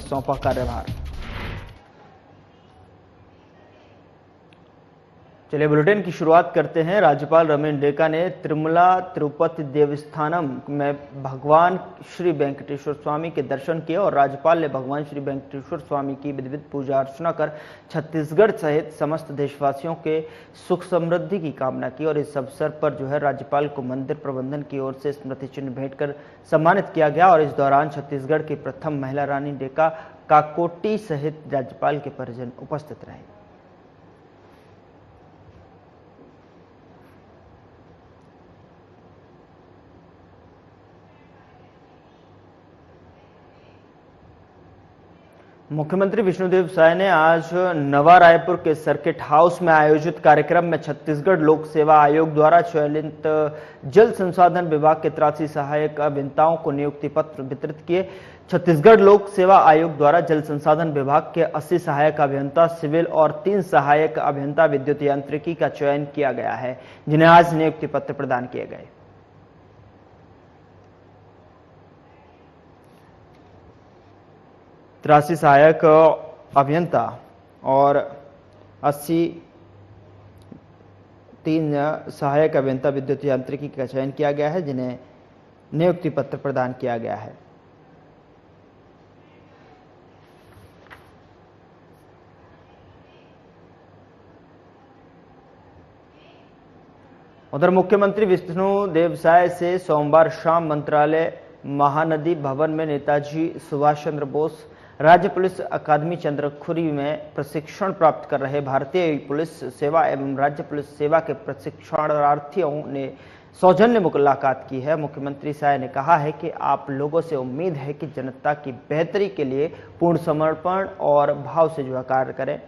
सौंपा कार्यभार। चलिए बुलेटिन की शुरुआत करते हैं। राज्यपाल रमेश डेका ने तिरुमला तिरुपति देवस्थानम में भगवान श्री वेंकटेश्वर स्वामी के दर्शन किए और राज्यपाल ने भगवान श्री वेंकटेश्वर स्वामी की विधिवत पूजा अर्चना कर छत्तीसगढ़ सहित समस्त देशवासियों के सुख समृद्धि की कामना की। और इस अवसर पर राज्यपाल को मंदिर प्रबंधन की ओर से स्मृति चिन्ह भेंट कर सम्मानित किया गया। और इस दौरान छत्तीसगढ़ की प्रथम महिला रानी डेका काकोटी सहित राज्यपाल के परिजन उपस्थित रहे। मुख्यमंत्री विष्णुदेव साय ने आज नवा रायपुर के सर्किट हाउस में आयोजित कार्यक्रम में छत्तीसगढ़ लोक सेवा आयोग द्वारा चयनित जल संसाधन विभाग के 83 सहायक अभियंताओं को नियुक्ति पत्र वितरित किए। छत्तीसगढ़ लोक सेवा आयोग द्वारा जल संसाधन विभाग के 80 सहायक अभियंता सिविल और 3 सहायक अभियंता विद्युत यांत्रिकी का चयन किया गया है, जिन्हें आज नियुक्ति पत्र प्रदान किए गए। 83 सहायक अभियंता और 3 सहायक अभियंता विद्युत यांत्रिकी का चयन किया गया है, जिन्हें नियुक्ति पत्र प्रदान किया गया है। उधर मुख्यमंत्री विष्णुदेव साय से सोमवार शाम मंत्रालय महानदी भवन में नेताजी सुभाष चंद्र बोस राज्य पुलिस अकादमी चंद्रखुरी में प्रशिक्षण प्राप्त कर रहे भारतीय पुलिस सेवा एवं राज्य पुलिस सेवा के प्रशिक्षणार्थियों ने सौजन्य मुलाकात की है। मुख्यमंत्री साय ने कहा है कि आप लोगों से उम्मीद है कि जनता की बेहतरी के लिए पूर्ण समर्पण और भाव से कार्य करें।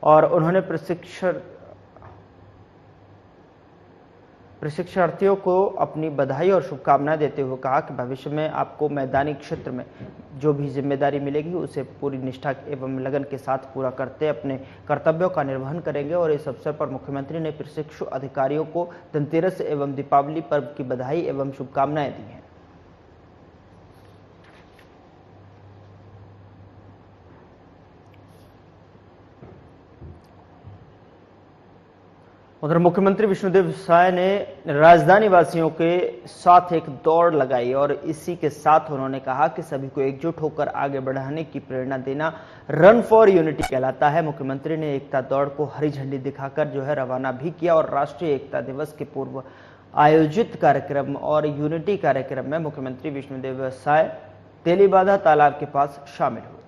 और उन्होंने प्रशिक्षणार्थियों को अपनी बधाई और शुभकामनाएं देते हुए कहा कि भविष्य में आपको मैदानी क्षेत्र में जो भी जिम्मेदारी मिलेगी उसे पूरी निष्ठा एवं लगन के साथ पूरा करते अपने कर्तव्यों का निर्वहन करेंगे। और इस अवसर पर मुख्यमंत्री ने प्रशिक्षु अधिकारियों को धनतेरस एवं दीपावली पर्व की बधाई एवं शुभकामनाएं दी हैं। उधर मुख्यमंत्री विष्णुदेव साय ने राजधानी वासियों के साथ एक दौड़ लगाई और इसी के साथ उन्होंने कहा कि सभी को एकजुट होकर आगे बढ़ाने की प्रेरणा देना रन फॉर यूनिटी कहलाता है। मुख्यमंत्री ने एकता दौड़ को हरी झंडी दिखाकर रवाना भी किया और राष्ट्रीय एकता दिवस के पूर्व आयोजित कार्यक्रम और यूनिटी कार्यक्रम में मुख्यमंत्री विष्णुदेव साय तेलीबाधा तालाब के पास शामिल हुए।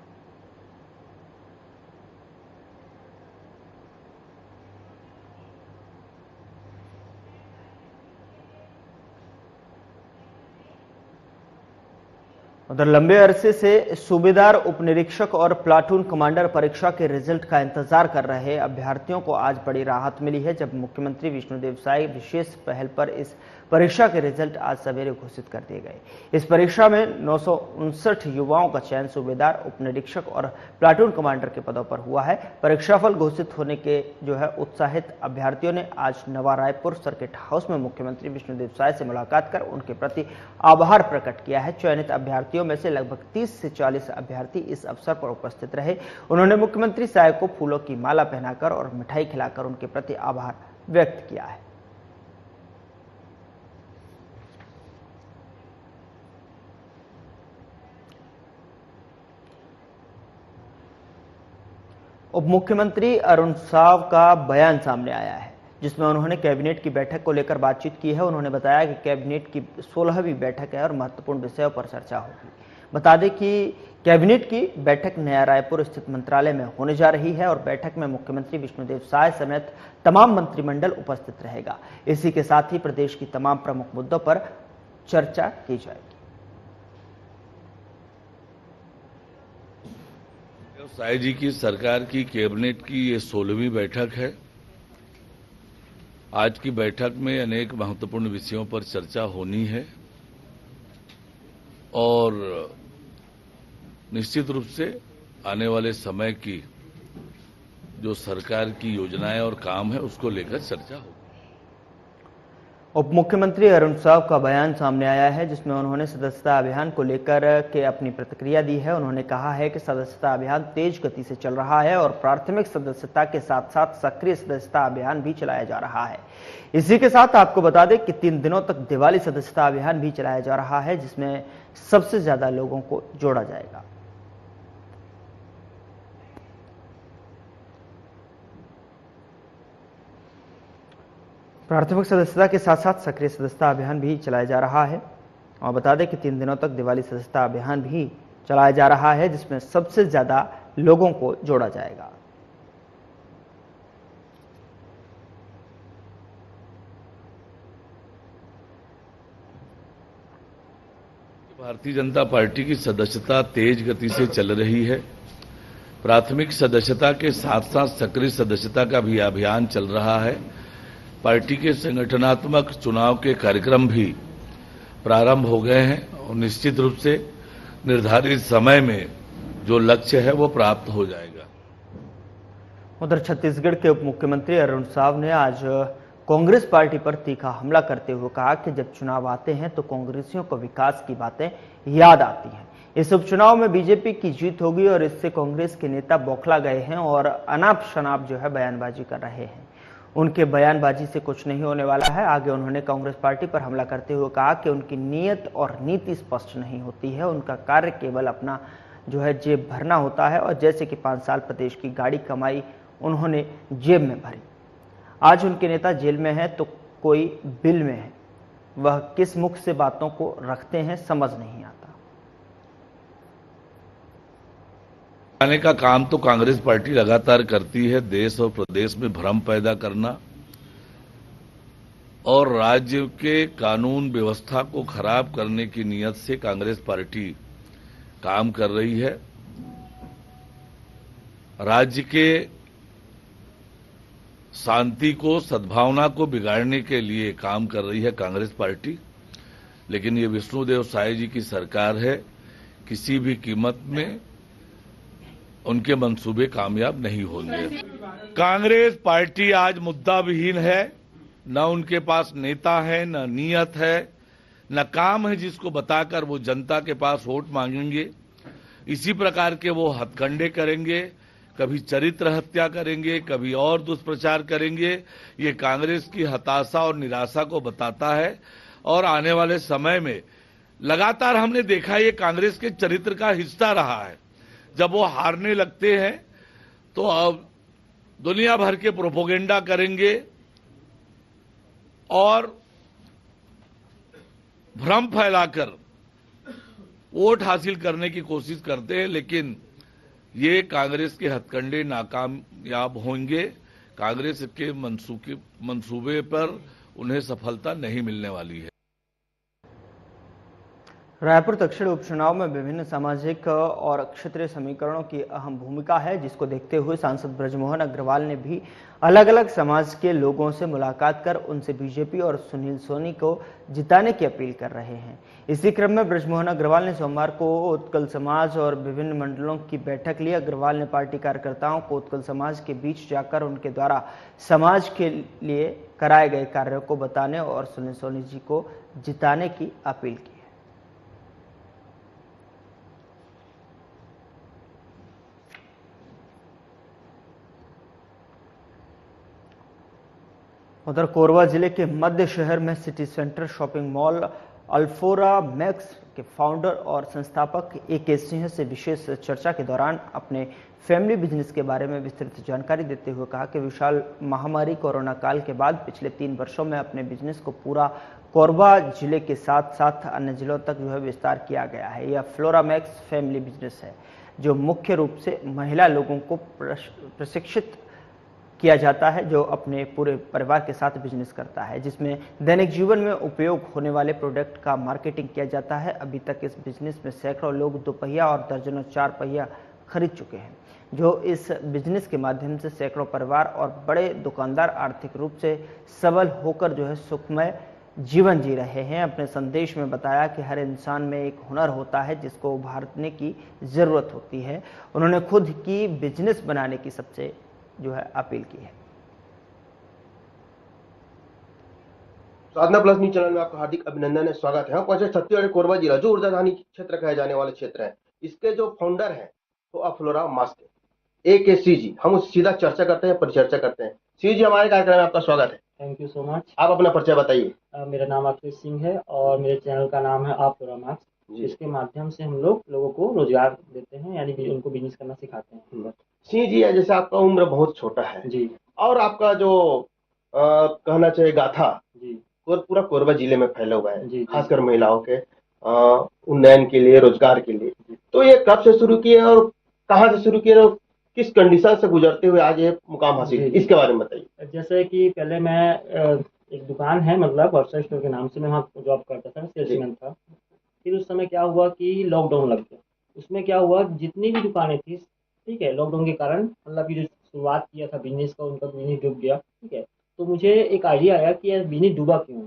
उधर लंबे अरसे से सूबेदार, उपनिरीक्षक और प्लाटून कमांडर परीक्षा के रिजल्ट का इंतजार कर रहे अभ्यर्थियों को आज बड़ी राहत मिली है, जब मुख्यमंत्री विष्णुदेव साय विशेष पहल पर इस परीक्षा के रिजल्ट आज सवेरे घोषित कर दिए गए। इस परीक्षा में 959 युवाओं का चयन सूबेदार, उपनिरीक्षक और प्लाटून कमांडर के पदों पर हुआ है। परीक्षाफल घोषित होने के उत्साहित अभ्यर्थियों ने आज नवा रायपुर सर्किट हाउस में मुख्यमंत्री विष्णुदेव साय से मुलाकात कर उनके प्रति आभार प्रकट किया है। चयनित अभ्यर्थियों में से लगभग 30 से 40 अभ्यर्थी इस अवसर पर उपस्थित रहे। उन्होंने मुख्यमंत्री साय को फूलों की माला पहनाकर और मिठाई खिलाकर उनके प्रति आभार व्यक्त किया है। उप मुख्यमंत्री अरुण साव का बयान सामने आया है, जिसमें उन्होंने कैबिनेट की बैठक को लेकर बातचीत की है। उन्होंने बताया कि कैबिनेट की 16वीं बैठक है और महत्वपूर्ण विषयों पर चर्चा होगी। बता दें कि कैबिनेट की बैठक नया रायपुर स्थित मंत्रालय में होने जा रही है और बैठक में मुख्यमंत्री विष्णुदेव साय समेत तमाम मंत्रिमंडल उपस्थित रहेगा। इसी के साथ ही प्रदेश की तमाम प्रमुख मुद्दों पर चर्चा की जाएगी। साय जी की सरकार की कैबिनेट की ये 16वीं बैठक है। आज की बैठक में अनेक महत्वपूर्ण विषयों पर चर्चा होनी है और निश्चित रूप से आने वाले समय की जो सरकार की योजनाएं और काम है उसको लेकर चर्चा होगी। उप मुख्यमंत्री अरुण साव का बयान सामने आया है, जिसमें उन्होंने सदस्यता अभियान को लेकर के अपनी प्रतिक्रिया दी है। उन्होंने कहा है कि सदस्यता अभियान तेज गति से चल रहा है और प्राथमिक सदस्यता के साथ साथ सक्रिय सदस्यता अभियान भी चलाया जा रहा है। इसी के साथ आपको बता दें कि 3 दिनों तक दिवाली सदस्यता अभियान भी चलाया जा रहा है, जिसमें सबसे ज्यादा लोगों को जोड़ा जाएगा। प्राथमिक सदस्यता के साथ साथ सक्रिय सदस्यता अभियान भी चलाया जा रहा है और बता दें कि 3 दिनों तक दिवाली सदस्यता अभियान भी चलाया जा रहा है, जिसमें सबसे ज्यादा लोगों को जोड़ा जाएगा। भारतीय जनता पार्टी की सदस्यता तेज गति से चल रही है। प्राथमिक सदस्यता के साथ साथ सक्रिय सदस्यता का भी अभियान चल रहा है। पार्टी के संगठनात्मक चुनाव के कार्यक्रम भी प्रारंभ हो गए हैं और निश्चित रूप से निर्धारित समय में जो लक्ष्य है वो प्राप्त हो जाएगा। उधर छत्तीसगढ़ के उप मुख्यमंत्री अरुण साव ने आज कांग्रेस पार्टी पर तीखा हमला करते हुए कहा कि जब चुनाव आते हैं तो कांग्रेसियों को विकास की बातें याद आती हैं। इस उपचुनाव में बीजेपी की जीत होगी और इससे कांग्रेस के नेता बौखला गए हैं और अनाप शनाप जो है बयानबाजी कर रहे हैं। उनके बयानबाजी से कुछ नहीं होने वाला है। आगे उन्होंने कांग्रेस पार्टी पर हमला करते हुए कहा कि उनकी नीयत और नीति स्पष्ट नहीं होती है, उनका कार्य केवल अपना जो है जेब भरना होता है और जैसे कि 5 साल प्रदेश की गाड़ी कमाई उन्होंने जेब में भरी। आज उनके नेता जेल में है तो कोई बिल में है, वह किस मुख से बातों को रखते हैं समझ नहीं आता। आने का काम तो कांग्रेस पार्टी लगातार करती है। देश और प्रदेश में भ्रम पैदा करना और राज्य के कानून व्यवस्था को खराब करने की नीयत से कांग्रेस पार्टी काम कर रही है। राज्य के शांति को, सद्भावना को बिगाड़ने के लिए काम कर रही है कांग्रेस पार्टी। लेकिन ये विष्णुदेव साय जी की सरकार है, किसी भी कीमत में उनके मंसूबे कामयाब नहीं होंगे। कांग्रेस पार्टी आज मुद्दा विहीन है, न उनके पास नेता है, न नीयत है, न काम है जिसको बताकर वो जनता के पास वोट मांगेंगे। इसी प्रकार के वो हथकंडे करेंगे, कभी चरित्र हत्या करेंगे, कभी और दुष्प्रचार करेंगे। ये कांग्रेस की हताशा और निराशा को बताता है और आने वाले समय में लगातार हमने देखा ये कांग्रेस के चरित्र का हिस्सा रहा है। जब वो हारने लगते हैं तो अब दुनिया भर के प्रोपोगेंडा करेंगे और भ्रम फैलाकर वोट हासिल करने की कोशिश करते हैं। लेकिन ये कांग्रेस के हथकंडे नाकामयाब होंगे। कांग्रेस के मंसूबे पर उन्हें सफलता नहीं मिलने वाली है। रायपुर दक्षिण उपचुनाव में विभिन्न सामाजिक और क्षेत्रीय समीकरणों की अहम भूमिका है, जिसको देखते हुए सांसद ब्रजमोहन अग्रवाल ने भी अलग अलग समाज के लोगों से मुलाकात कर उनसे बीजेपी और सुनील सोनी को जिताने की अपील कर रहे हैं। इसी क्रम में ब्रजमोहन अग्रवाल ने सोमवार को उत्कल समाज और विभिन्न मंडलों की बैठक ली। अग्रवाल ने पार्टी कार्यकर्ताओं को उत्कल समाज के बीच जाकर उनके द्वारा समाज के लिए कराए गए कार्यों को बताने और सुनील सोनी जी को जिताने की अपील की। उधर कोरबा जिले के मध्य शहर में city centre shopping mall Alfora Max के फाउंडर और संस्थापक ए.के. सिंह से विशेष चर्चा के दौरान अपने फैमिली बिजनेस के बारे में विस्तृत जानकारी देते हुए कहा कि विशाल महामारी कोरोना काल के बाद पिछले 3 वर्षों में अपने बिजनेस को पूरा कोरबा जिले के साथ साथ अन्य जिलों तक जो है विस्तार किया गया है। यह फ्लोरा मैक्स फैमिली बिजनेस है जो मुख्य रूप से महिला लोगों को प्रशिक्षित किया जाता है, जो अपने पूरे परिवार के साथ बिजनेस करता है, जिसमें दैनिक जीवन में उपयोग होने वाले प्रोडक्ट का मार्केटिंग किया जाता है। अभी तक इस बिजनेस में सैकड़ों लोग 2 पहिया और दर्जनों 4 पहिया खरीद चुके हैं, जो इस बिजनेस के माध्यम से सैकड़ों परिवार और बड़े दुकानदार आर्थिक रूप से सबल होकर जो है सुखमय जीवन जी रहे हैं। अपने संदेश में बताया कि हर इंसान में एक हुनर होता है जिसको उभारने की जरूरत होती है। उन्होंने खुद की बिजनेस बनाने की सबसे जो है अपील की है। साधना प्लस न्यूज चैनल में आपका हार्दिक अभिनंदन है, स्वागत है। हम पहुंचे छत्तीसगढ़ के कोरबा जिला, जो ऊर्जाधानी क्षेत्र कहे जाने वाले क्षेत्र है। इसके जो फाउंडर हैं तो अफ्लोरा मास्क AKC जी, हम उससे सीधा चर्चा करते हैं, परिचर्चा करते हैं। सी जी, हमारे कार्यक्रम में आपका स्वागत है। Thank you so much. आप अपना परिचय बताइए। मेरा नाम अखिलेश सिंह है और मेरे चैनल का नाम है अफ्लोरा मास्क। इसके माध्यम से हम लोगों को रोजगार देते हैं, यानी उनको बिजनेस करना सिखाते हैं। सिंह जी, जैसे आपका उम्र बहुत छोटा है जी, और आपका जो कहना चाहिए गाथा जी, पूरा कोरबा जिले में फैला हुआ है, जी, खासकर महिलाओं के उन्नयन के लिए, रोजगार के लिए। तो ये कब से शुरू किए और कहाँ से शुरू किए और किस कंडीशन से गुजरते हुए आज ये मुकाम हासिल, इसके बारे में बताइए। जैसे कि पहले मैं एक दुकान है, मतलब वर्षा स्टोर के नाम से मैं वहाँ जॉब करता था, सेल्समैन था। फिर उस समय क्या हुआ कि लॉकडाउन लग गया। उसमें क्या हुआ, जितनी भी दुकानें थी, ठीक है, लॉकडाउन के कारण मतलब कि जो शुरुआत किया था बिजनेस का, उनका बिजनेस डूब गया। ठीक है, तो मुझे एक आइडिया आया कि यार बिजनेस डूबा क्यों।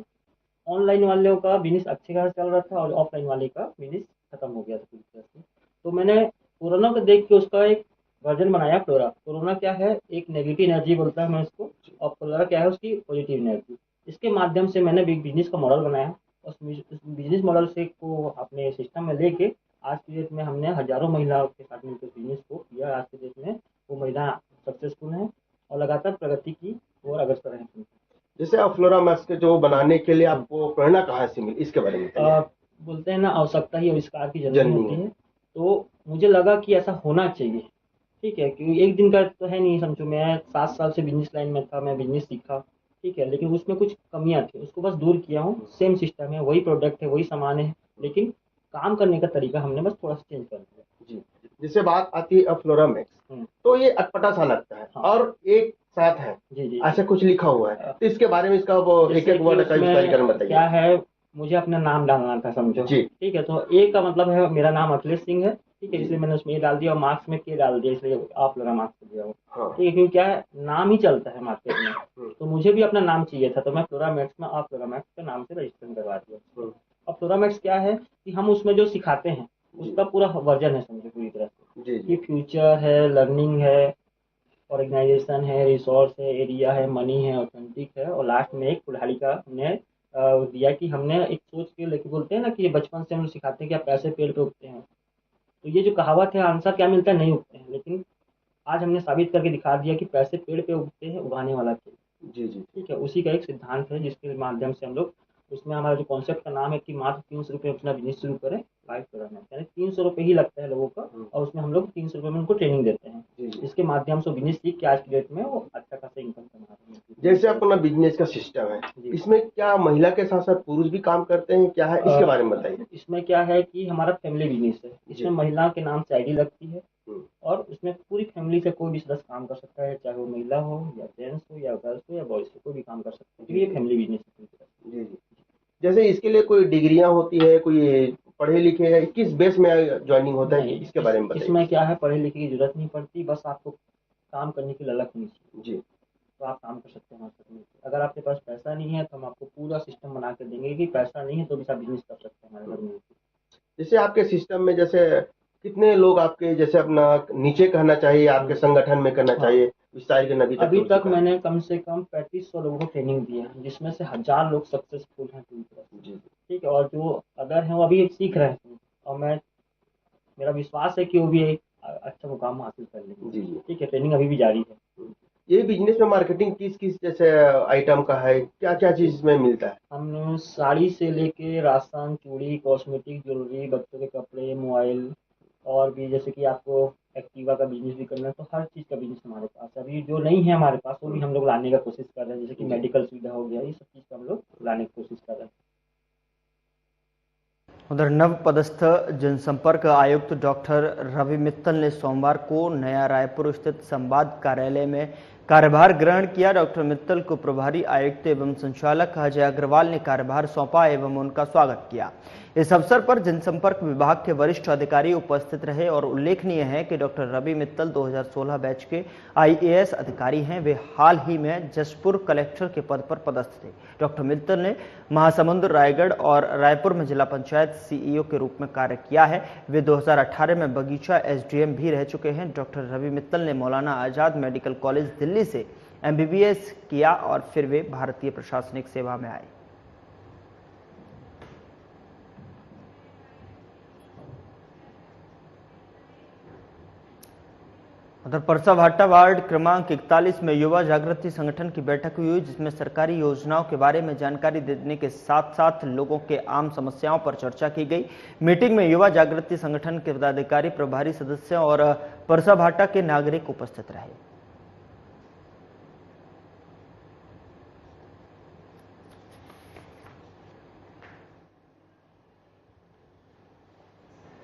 ऑनलाइन वालों का बिजनेस अच्छे खासा चल रहा था और ऑफलाइन वाले का बिजनेस खत्म हो गया था पूरी तरह से। तो मैंने कोरोना को देख के उसका एक वर्जन बनाया, फ्लोरा। कोरोना क्या है, एक नेगेटिव एनर्जी बोलता है मैं इसको, और फ्लोरा क्या है, उसकी पॉजिटिव एनर्जी। इसके माध्यम से मैंने बिजनेस का मॉडल बनाया। उस बिजनेस मॉडल से को अपने सिस्टम में लेके आज की डेट में हमने हजारों महिलाओं के साथ मिलकर बिजनेस को किया। आज की डेट में वो महिला सक्सेसफुल है और लगातार प्रगति की और अग्रसर है। जैसे अफ्लोरा मास्क जो बनाने के लिए आपको प्रेरणा कहाँ से मिली, इसके बारे में बताइए। बोलते हैं ना, आवश्यकता ही आविष्कार की जरूरत होती है। तो मुझे लगा कि ऐसा होना चाहिए। ठीक है, क्योंकि एक दिन का तो है नहीं, समझो मैं 7 साल से बिजनेस लाइन में था, मैं बिजनेस सीखा। ठीक है, लेकिन उसमें कुछ कमियां थी, उसको बस दूर किया हूँ। सेम सिस्टम है, वही प्रोडक्ट है, वही सामान है, लेकिन काम करने का तरीका हमने बस थोड़ा सा चेंज कर दिया। जी, जैसे बात आती है अफ्लोरा मैक्स, तो ये अटपटा सा लगता है। हाँ। और एक साथ है, जी जी, ऐसा कुछ लिखा हुआ है, तो इसके बारे में इसका वो एक एक वर्ड का विस्तारीकरण बताइए। क्या है, मुझे अपना नाम डालना था, समझो जी। ठीक है, तो ए का मतलब है मेरा नाम अखिलेश सिंह है। ठीक है, इसलिए मैंने उसमें ए डाल दिया और मार्क्स में के डाल दिया, इसलिए अफ्लोरा मार्क्स दिया। हाँ। ठीक है, क्योंकि क्या है, नाम ही चलता है मार्केट में, तो मुझे भी अपना नाम चाहिए था, तो मैं फ्लोरा मैक्स में अफ्लोरा मैक्स के नाम से रजिस्ट्रेशन करवा दिया। अब फ्लोरा मैक्स क्या है कि हम उसमें जो सिखाते हैं उसका पूरा वर्जन है, समझे पूरी तरह से, कि फ्यूचर है, लर्निंग है, ऑर्गेनाइजेशन है, रिसोर्स है, एरिया है, मनी है, ऑथेंटिक है, और लास्ट में एक कुल्हाड़ी का हमने दिया कि हमने एक सोच के लेके, बोलते हैं ना कि बचपन से हम लोग सिखाते हैं कि आप पैसे पेड़ पे उगते हैं। तो ये जो कहावत है, आंसर क्या मिलता है, नहीं उगते हैं, लेकिन आज हमने साबित करके दिखा दिया कि पैसे पेड़ पे उगते हैं, उगाने वाला पेड़। जी जी, ठीक है, उसी का एक सिद्धांत है जिसके माध्यम से हम लोग, उसमें हमारा जो कॉन्सेप्ट का नाम है कि मात्र 300 रुपये अपना बिजनेस शुरू करें, लाइफ करना, यानी 300 रुपये ही लगता है लोगों का, और उसमें हम लोग 300 रुपये में उनको ट्रेनिंग देते हैं। इसके माध्यम से बिजनेस सीख के आज की डेट में वो अच्छा खासा इनकम कमा रहे हैं। जैसे अपना बिजनेस का सिस्टम है, इसमें क्या महिला के साथ साथ पुरुष भी काम करते हैं, क्या है, इसके बारे में बताइए। इसमें क्या है कि हमारा फैमिली बिजनेस है, इसमें महिला के नाम से आईडी लगती है और उसमें पूरी फैमिली से कोई भी सदस्य काम कर सकता है, चाहे वो महिला हो या जेंट्स हो या गर्ल्स हो या बॉयज हो, कोई भी काम कर सकता है। ये फैमिली बिजनेस है। जी जी, जैसे इसके लिए कोई डिग्रियां होती है, कोई पढ़े लिखे है, किस बेस में ज्वाइनिंग होता है, इसके बारे में बताइए। इसमें क्या है, पढ़े लिखे की जरूरत नहीं पड़ती, बस आपको काम करने की ललक होनी चाहिए जी, तो आप काम कर सकते हैं। अगर आपके पास पैसा नहीं है तो हम आपको पूरा सिस्टम बना के देंगे कि पैसा नहीं है तो भी आप बिजनेस कर सकते हैं हमारे घर में। जैसे आपके सिस्टम में जैसे कितने लोग आपके जैसे अपना नीचे कहना चाहिए, आपके संगठन में करना चाहिए, विस्तारीकरण अभी तक मैंने कम से कम 3500 लोगों को ट्रेनिंग दी है, जिसमें से 1000 लोग सक्सेसफुल हैं पूरी तरह से। ठीक है, और जो अदर हैं वो अभी सीख रहे हैं, और मेरा विश्वास है कि वो भी एक अच्छा मुकाम हासिल कर लेंगे। जी, ठीक है, ट्रेनिंग अभी भी जारी है। ये बिजनेस में मार्केटिंग किस किस जैसे आइटम का है, क्या क्या चीज में मिलता है? हम साड़ी से लेके राशन, चूड़ी, कॉस्मेटिक, ज्वेलरी, बच्चों के कपड़े, मोबाइल, और भी जैसे कि आपको एक्टिवा का बिजनेस भी करना है, तो हर चीज़ का बिजनेस हमारे पास है। अभी जो नहीं है हमारे पास वो भी हम लोग लाने का कोशिश कर रहे हैं, जैसे कि मेडिकल सुविधा हो गया, ये सब चीज़ का हम लोग लाने की कोशिश कर रहे हैं। उधर नव पदस्थ जनसंपर्क आयुक्त डॉक्टर रवि मित्तल ने सोमवार को नया रायपुर स्थित संवाद कार्यालय में कार्यभार ग्रहण किया। डॉक्टर मित्तल को प्रभारी आयुक्त एवं संचालक अजय अग्रवाल ने कार्यभार सौंपा एवं उनका स्वागत किया। इस अवसर पर जनसंपर्क विभाग के वरिष्ठ अधिकारी उपस्थित रहे और उल्लेखनीय है कि डॉक्टर रवि मित्तल 2016 बैच के IAS अधिकारी हैं। वे हाल ही में जशपुर कलेक्टर के पद पर पदस्थ थे। डॉक्टर मित्तल ने महासमुंद, रायगढ़ और रायपुर में जिला पंचायत CEO के रूप में कार्य किया है। वे 2018 में बगीचा SDM भी रह चुके हैं। डॉक्टर रवि मित्तल ने मौलाना आजाद मेडिकल कॉलेज दिल्ली से MBBS किया और फिर वे भारतीय प्रशासनिक सेवा में आए। उधर परसाभाटा वार्ड क्रमांक 41 में युवा जागृति संगठन की बैठक हुई, जिसमें सरकारी योजनाओं के बारे में जानकारी देने के साथ साथ लोगों के आम समस्याओं पर चर्चा की गई। मीटिंग में युवा जागृति संगठन के पदाधिकारी, प्रभारी सदस्य और परसाभाटा के नागरिक उपस्थित रहे।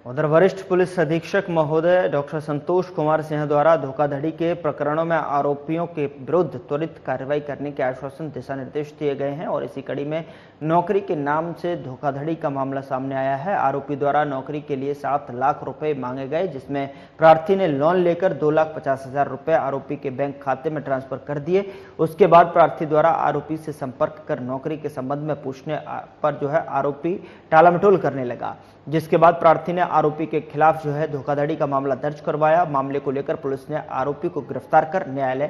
उधर वरिष्ठ पुलिस अधीक्षक महोदय डॉक्टर संतोष कुमार सिंह द्वारा धोखाधड़ी के प्रकरणों में आरोपियों के विरुद्ध त्वरित कार्रवाई करने के आश्वासन दिशा निर्देश दिए गए हैं और इसी कड़ी में नौकरी के नाम से धोखाधड़ी का मामला सामने आया है। आरोपी द्वारा नौकरी के लिए 7 लाख रुपए मांगे गए, जिसमें प्रार्थी ने लोन लेकर 2,50,000 रुपए आरोपी के बैंक खाते में ट्रांसफर कर दिए। उसके बाद प्रार्थी द्वारा आरोपी से संपर्क कर नौकरी के संबंध में पूछने पर आरोपी टालमटोल करने लगा, जिसके बाद प्रार्थी ने आरोपी के खिलाफ धोखाधड़ी का मामला दर्ज करवाया। मामले को लेकर पुलिस ने आरोपी को गिरफ्तार कर न्यायालय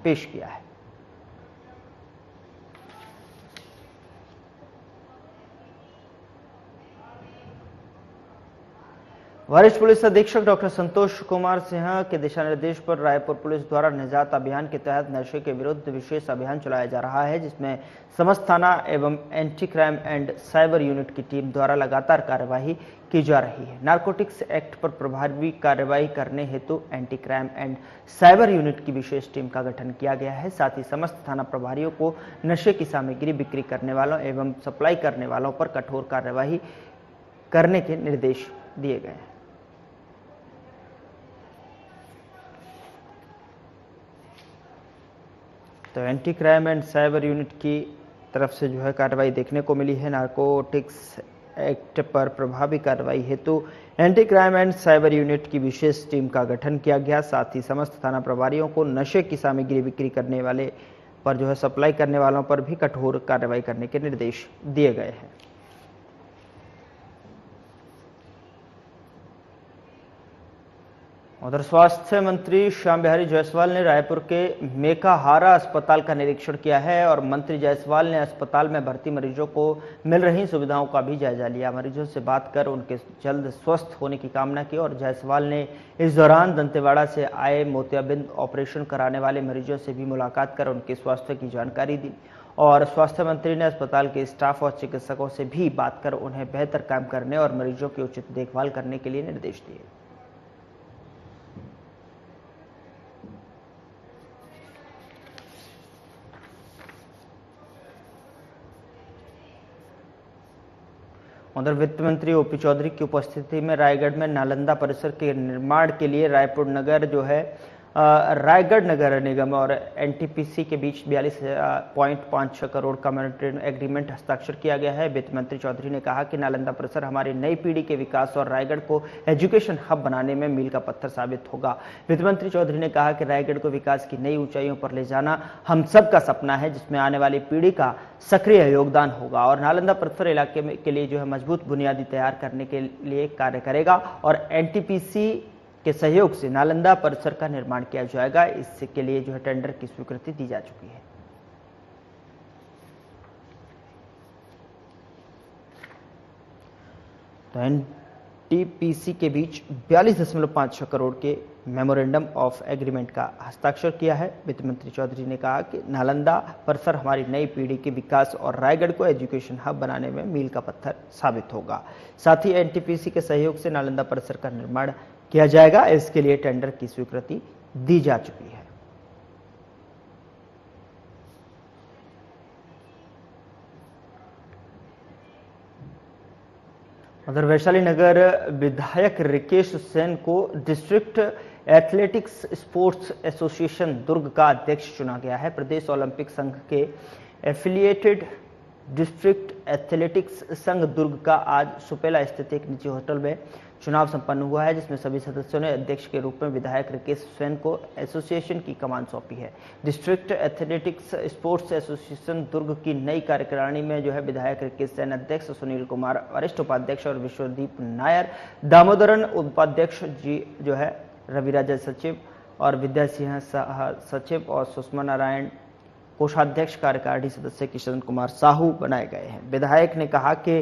पेश किया है। वरिष्ठ पुलिस अधीक्षक डॉक्टर संतोष कुमार सिंह के दिशा निर्देश पर रायपुर पुलिस द्वारा निजात अभियान के तहत नशे के विरुद्ध विशेष अभियान चलाया जा रहा है, जिसमें समस्त थाना एवं anti crime and cyber unit की टीम द्वारा लगातार कार्यवाही की जा रही है। नारकोटिक्स एक्ट पर प्रभावी कार्यवाही करने हेतु anti crime and cyber unit की विशेष टीम का गठन किया गया है। साथ ही समस्त थाना प्रभारियों को नशे की सामग्री बिक्री करने वालों एवं सप्लाई करने वालों पर कठोर कार्यवाही करने के निर्देश दिए गए हैं। तो anti crime and cyber unit की तरफ से कार्रवाई देखने को मिली है। नारकोटिक्स एक्ट पर प्रभावी कार्रवाई हेतु anti crime and cyber unit की विशेष टीम का गठन किया गया। साथ ही समस्त थाना प्रभारियों को नशे की सामग्री बिक्री करने वाले पर सप्लाई करने वालों पर भी कठोर कार्रवाई करने के निर्देश दिए गए हैं। उधर स्वास्थ्य मंत्री श्याम बिहारी जायसवाल ने रायपुर के मेकाहारा अस्पताल का निरीक्षण किया है और मंत्री जायसवाल ने अस्पताल में भर्ती मरीजों को मिल रही सुविधाओं का भी जायजा लिया। मरीजों से बात कर उनके जल्द स्वस्थ होने की कामना की और जायसवाल ने इस दौरान दंतेवाड़ा से आए मोतियाबिंद ऑपरेशन कराने वाले मरीजों से भी मुलाकात कर उनके स्वास्थ्य की जानकारी दी और स्वास्थ्य मंत्री ने अस्पताल के स्टाफ और चिकित्सकों से भी बात कर उन्हें बेहतर काम करने और मरीजों की उचित देखभाल करने के लिए निर्देश दिए। उधर वित्त मंत्री ओपी चौधरी की उपस्थिति में रायगढ़ में नालंदा परिसर के निर्माण के लिए रायपुर नगर रायगढ़ नगर निगम और एनटीपीसी के बीच 42.56 करोड़ का मैरिटरी एग्रीमेंट हस्ताक्षर किया गया है। वित्त मंत्री चौधरी ने कहा कि नालंदा परिसर हमारी नई पीढ़ी के विकास और रायगढ़ को एजुकेशन हब बनाने में मील का पत्थर साबित होगा। वित्त मंत्री चौधरी ने कहा कि रायगढ़ को विकास की नई ऊंचाइयों पर ले जाना हम सबका सपना है, जिसमें आने वाली पीढ़ी का सक्रिय योगदान होगा और नालंदा परिसर इलाके के लिए मजबूत बुनियादी तैयार करने के लिए कार्य करेगा और एनटीपीसी के सहयोग से नालंदा परिसर का निर्माण किया जाएगा। इसके लिए टेंडर की स्वीकृति दी जा चुकी है। तो एनटीपीसी के बीच 42.56 करोड़ के मेमोरेंडम ऑफ एग्रीमेंट का हस्ताक्षर किया है। वित्त मंत्री चौधरी ने कहा कि नालंदा परिसर हमारी नई पीढ़ी के विकास और रायगढ़ को एजुकेशन हब बनाने में मील का पत्थर साबित होगा। साथ ही एनटीपीसी के सहयोग से नालंदा परिसर का निर्माण किया जाएगा। इसके लिए टेंडर की स्वीकृति दी जा चुकी है। उधर वैशाली नगर विधायक रिकेश सेन को डिस्ट्रिक्ट एथलेटिक्स स्पोर्ट्स एसोसिएशन दुर्ग का अध्यक्ष चुना गया है। प्रदेश ओलंपिक संघ के एफिलिएटेड डिस्ट्रिक्ट एथलेटिक्स संघ दुर्ग का आज सुपेला स्थित एक निजी होटल में चुनाव संपन्न हुआ है, जिसमें सभी सदस्यों ने अध्यक्ष के रूप में विधायक रिकेश सेन को एसोसिएशन की कमान सौंपी है। डिस्ट्रिक्ट एथलेटिक्स स्पोर्ट्स एसोसिएशन दुर्ग की नई कार्यकारिणी में विधायक रिकेश सेन अध्यक्ष, सुनील कुमार वरिष्ठ उपाध्यक्ष और विश्वदीप नायर दामोदरन उपाध्यक्ष जी रविराजा सचिव और विद्या सिंह सचिव और सुषमा नारायण कोषाध्यक्ष कार्यकारिणी सदस्य किशन कुमार साहू बनाए गए हैं। विधायक ने कहा कि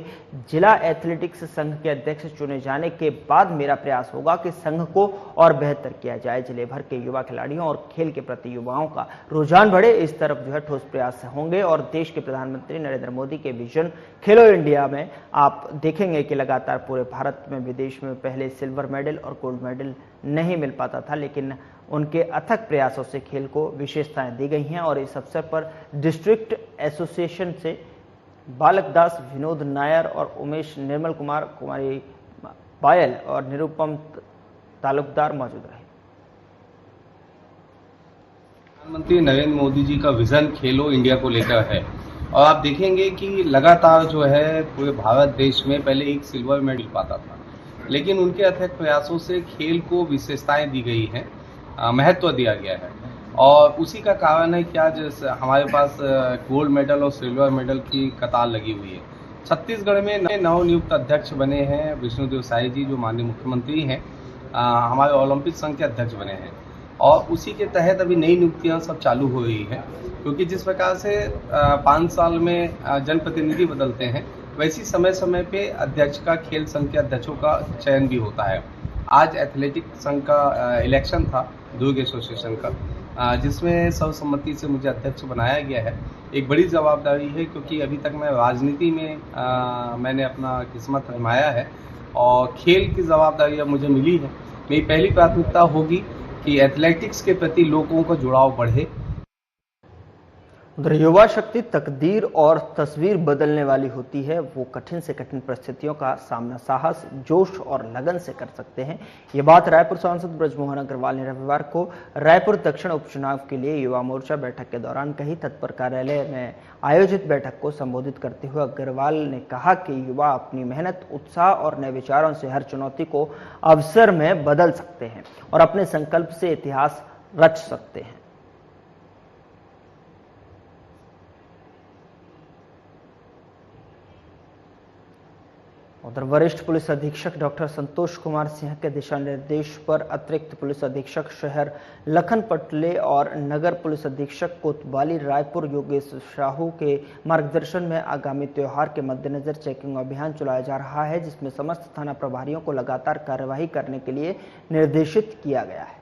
जिला एथलेटिक्स संघ के अध्यक्ष चुने जाने के बाद मेरा प्रयास होगा कि संघ को और बेहतर किया जाए। जिले भर के युवा खिलाड़ियों और खेल के प्रति युवाओं का रुझान बढ़े, इस तरफ ठोस प्रयास होंगे और देश के प्रधानमंत्री नरेंद्र मोदी के विजन खेलो इंडिया में आप देखेंगे कि लगातार पूरे भारत में, विदेश में पहले सिल्वर मेडल और गोल्ड मेडल नहीं मिल पाता था, लेकिन उनके अथक प्रयासों से खेल को विशेषताएं दी गई हैं। और इस अवसर पर डिस्ट्रिक्ट एसोसिएशन से बालक दास, विनोद नायर और उमेश, निर्मल कुमार, कुमारी पायल और निरुपम तालुकदार मौजूद रहे। प्रधानमंत्री नरेंद्र मोदी जी का विजन खेलो इंडिया को लेकर है और आप देखेंगे कि लगातार जो है पूरे भारत देश में पहले एक सिल्वर मेडल पाता था, लेकिन उनके अथक प्रयासों से खेल को विशेषताएं दी गई हैं, महत्व दिया गया है। और उसी का कारण है कि आज हमारे पास गोल्ड मेडल और सिल्वर मेडल की कतार लगी हुई है। छत्तीसगढ़ में नवनियुक्त अध्यक्ष बने हैं विष्णुदेव साई जी, जो माननीय मुख्यमंत्री हैं, हमारे ओलंपिक संघ के अध्यक्ष बने हैं और उसी के तहत अभी नई नियुक्तियां सब चालू हो रही हैं, क्योंकि जिस प्रकार से 5 साल में जनप्रतिनिधि बदलते हैं, वैसी समय समय पे अध्यक्ष का, खेल संघ के अध्यक्षों का चयन भी होता है। आज एथलेटिक संघ का इलेक्शन था, दुर्ग एसोसिएशन का, जिसमें सर्वसम्मति से मुझे अध्यक्ष बनाया गया है। एक बड़ी जवाबदारी है, क्योंकि अभी तक मैं राजनीति में मैंने अपना किस्मत आजमाया है और खेल की जवाबदारी अब मुझे मिली है। मेरी पहली प्राथमिकता होगी कि एथलेटिक्स के प्रति लोगों का जुड़ाव बढ़े। उधर युवा शक्ति तकदीर और तस्वीर बदलने वाली होती है। वो कठिन से कठिन परिस्थितियों का सामना साहस, जोश और लगन से कर सकते हैं। ये बात रायपुर सांसद ब्रजमोहन अग्रवाल ने रविवार को रायपुर दक्षिण उपचुनाव के लिए युवा मोर्चा बैठक के दौरान कही। तत्पर कार्यालय में आयोजित बैठक को संबोधित करते हुए अग्रवाल ने कहा कि युवा अपनी मेहनत, उत्साह और नए विचारों से हर चुनौती को अवसर में बदल सकते हैं और अपने संकल्प से इतिहास रच सकते हैं। उधर वरिष्ठ पुलिस अधीक्षक डॉक्टर संतोष कुमार सिंह के दिशा निर्देश पर अतिरिक्त पुलिस अधीक्षक शहर लखन पटले और नगर पुलिस अधीक्षक कोतवाली रायपुर योगेश साहू के मार्गदर्शन में आगामी त्योहार के मद्देनजर चेकिंग अभियान चलाया जा रहा है, जिसमें समस्त थाना प्रभारियों को लगातार कार्यवाही करने के लिए निर्देशित किया गया है।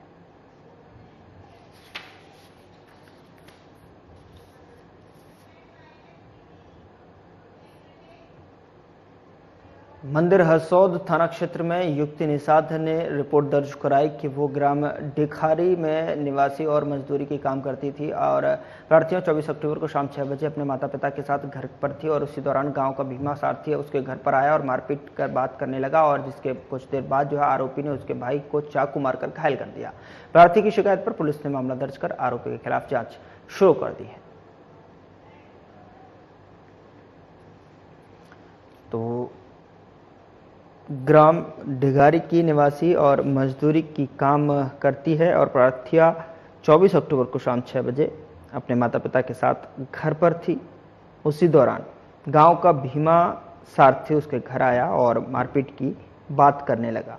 मंदिर हसौद थाना क्षेत्र में युक्ति निषाद ने रिपोर्ट दर्ज कराई कि वो ग्राम डिखारी में निवासी और मजदूरी की काम करती थी और प्रार्थियों 24 अक्टूबर को शाम 6 बजे अपने माता पिता के साथ घर पर थी और उसी दौरान गांव का भीमा सारथी उसके घर पर आया और मारपीट कर बात करने लगा और जिसके कुछ देर बाद आरोपी ने उसके भाई को चाकू मारकर घायल कर दिया। प्रार्थी की शिकायत पर पुलिस ने मामला दर्ज कर आरोपी के खिलाफ जाँच शुरू कर दी है। तो ग्राम डिगारी की निवासी और मजदूरी की काम करती है और प्रार्थिया 24 अक्टूबर को शाम 6 बजे अपने माता पिता के साथ घर पर थी। उसी दौरान गांव का भीमा सारथी उसके घर आया और मारपीट की बात करने लगा,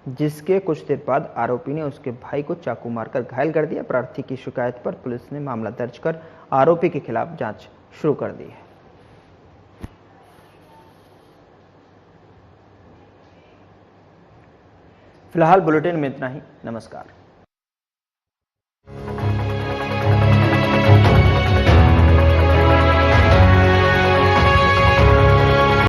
जिसके कुछ देर बाद आरोपी ने उसके भाई को चाकू मारकर घायल कर दिया। प्रार्थी की शिकायत पर पुलिस ने मामला दर्ज कर आरोपी के खिलाफ जांच शुरू कर दी है। फिलहाल बुलेटिन में इतना ही। नमस्कार।